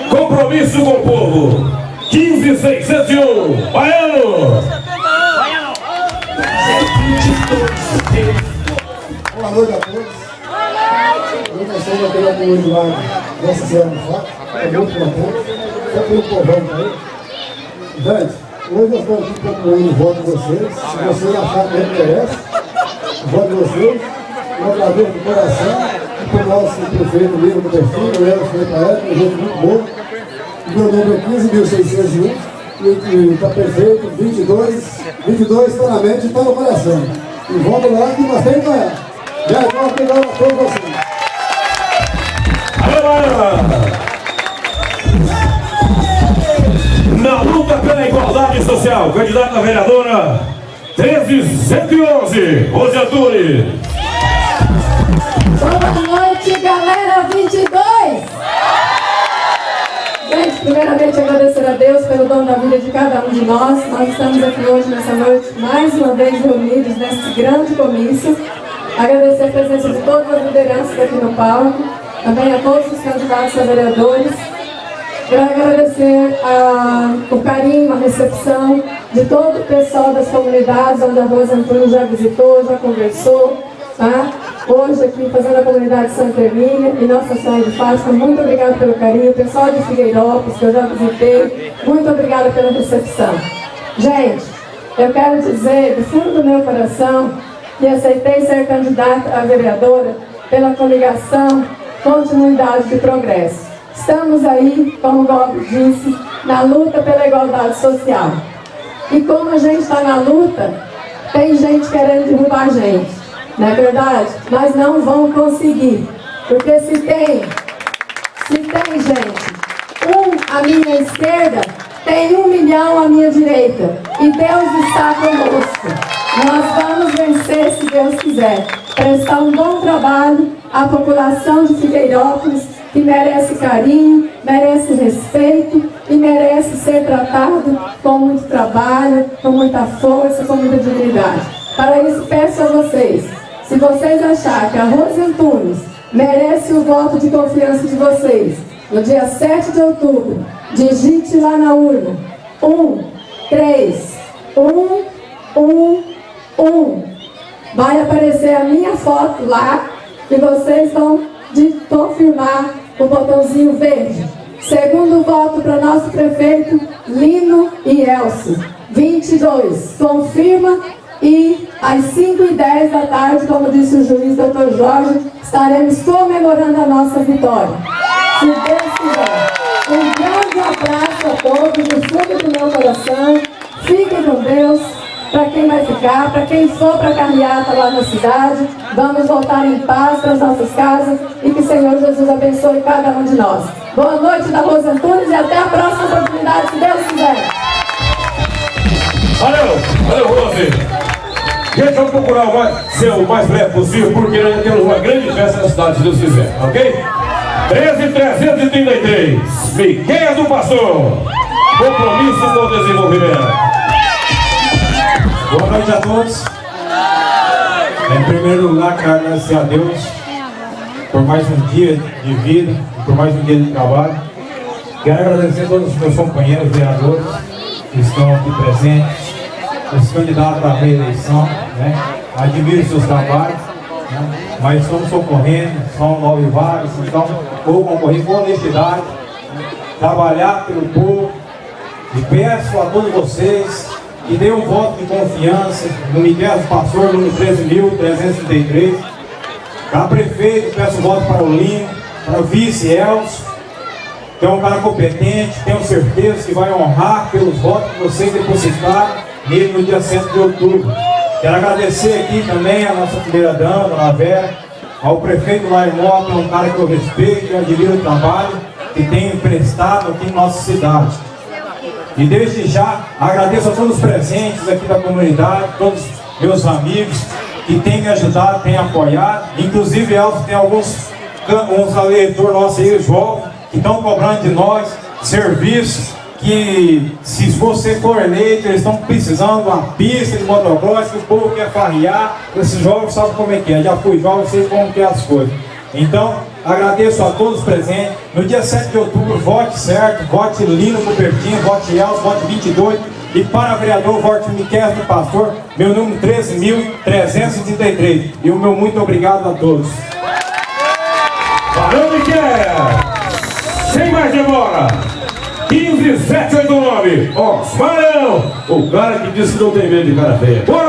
Compromisso com o povo. 15601. Baiano. Boa noite a todos. Eu não sou daquela comunidade dessa Senhora do Fato. É muito importante. Só pelo povão aí. Gente, hoje nós estamos aqui concluindo o voto de vocês. Se vocês acharem que merece, o voto de vocês, eu agradeço de coração. E para o nosso prefeito Lino do Perfil, eu era o prefeito da época, gente muito boa. Meu número é 15.601. E está perfeito, 22 está na mente e está no coração. E vamos lá que nós temos que ganhar. Já nós pegamos a todos vocês. Na luta pela igualdade social, candidata a vereadora 13111, Rose Antunes. Boa noite, galera 22! Gente, primeiramente agradecer a Deus pelo dom da vida de cada um de nós. Nós estamos aqui hoje, nessa noite, mais uma vez reunidos nesse grande comício. Agradecer a presença de todas as lideranças aqui no palco, também a todos os candidatos a vereadores. Quero agradecer o carinho, a recepção de todo o pessoal das comunidades, onde a Rose Antunes já visitou, já conversou, tá? Hoje aqui fazendo a comunidade de Santa Emília e Nossa Senhora de Fátima. Muito obrigada pelo carinho. O pessoal de Figueirópolis, que eu já visitei, muito obrigada pela recepção. Gente, eu quero dizer do fundo do meu coração que aceitei ser candidata a vereadora pela coligação Continuidade de Progresso. Estamos aí, como o Gobi disse, na luta pela igualdade social. E como a gente está na luta, tem gente querendo derrubar a gente, não é verdade? Mas não vão conseguir, porque se tem gente, à minha esquerda, tem 1 milhão à minha direita, e Deus está conosco. Nós vamos vencer se Deus quiser, prestar um bom trabalho à população de Figueirópolis, que merece carinho, merece respeito e merece ser tratado com muito trabalho, com muita força, com muita dignidade. Para isso, peço a vocês, se vocês acharem que a Rose Antunes merece o voto de confiança de vocês, no dia 7 de outubro, digite lá na urna 1. Vai aparecer a minha foto lá e vocês vão confirmar o botãozinho verde. Segundo voto para nosso prefeito Lino e Elcio, 22. Confirma e às 5h10 da tarde, como disse o juiz Dr. Jorge, estaremos comemorando a nossa vitória. Se Deus quiser. Um grande abraço a todos, do fundo do meu coração. Fiquem com Deus. Para quem vai ficar, para quem for para a carreata lá na cidade, vamos voltar em paz para as nossas casas e que o Senhor Jesus abençoe cada um de nós. Boa noite da Rose Antunes e até a próxima oportunidade, se Deus quiser. Valeu, Rose. Gente, vamos procurar ser o mais breve possível, porque nós temos uma grande festa na cidade, se Deus quiser, ok? 13.333, Miqueias do Pastor, compromisso com o desenvolvimento. Boa noite a todos. Em primeiro lugar, quero agradecer a Deus por mais um dia de vida, por mais um dia de trabalho. Quero agradecer a todos os meus companheiros vereadores que estão aqui presentes, os candidatos à reeleição, né? Admiro seus trabalhos, né? Mas estamos concorrendo, são 9 vagas, então vou concorrer com honestidade, trabalhar pelo povo e peço a todos vocês que dê um voto de confiança no Miqueias do Pastor, número 13.333. Para prefeito, peço voto para o Lino, para o vice Elcio, que é um cara competente, tenho certeza que vai honrar pelos votos que vocês depositaram nele no dia 7 de outubro. Quero agradecer aqui também a nossa primeira dama, Dona Vera, ao prefeito Larimó, que é um cara que eu respeito e admiro o trabalho que tem prestado aqui em nossa cidade. E desde já agradeço a todos os presentes aqui da comunidade, todos meus amigos que têm me ajudado, têm apoiado. Inclusive, Elcio, tem uns eleitores nossos aí, João, que estão cobrando de nós serviços que, se você for eleito, eles estão precisando de uma pista de motocross, que o povo quer farrear. Esses jovens sabem como é que é. Já fui jovem, sei como que é as coisas. Então, Agradeço a todos presentes. No dia 7 de outubro, vote certo, vote Lino Cupertino, vote Elcio, vote 22. E para vereador, vote Miquel do Pastor, meu número 13.333. E o meu muito obrigado a todos. Valeu, Miquel! Sem mais demora! 15789, Osmarão, o cara que disse que não tem medo de cara feia. Bora!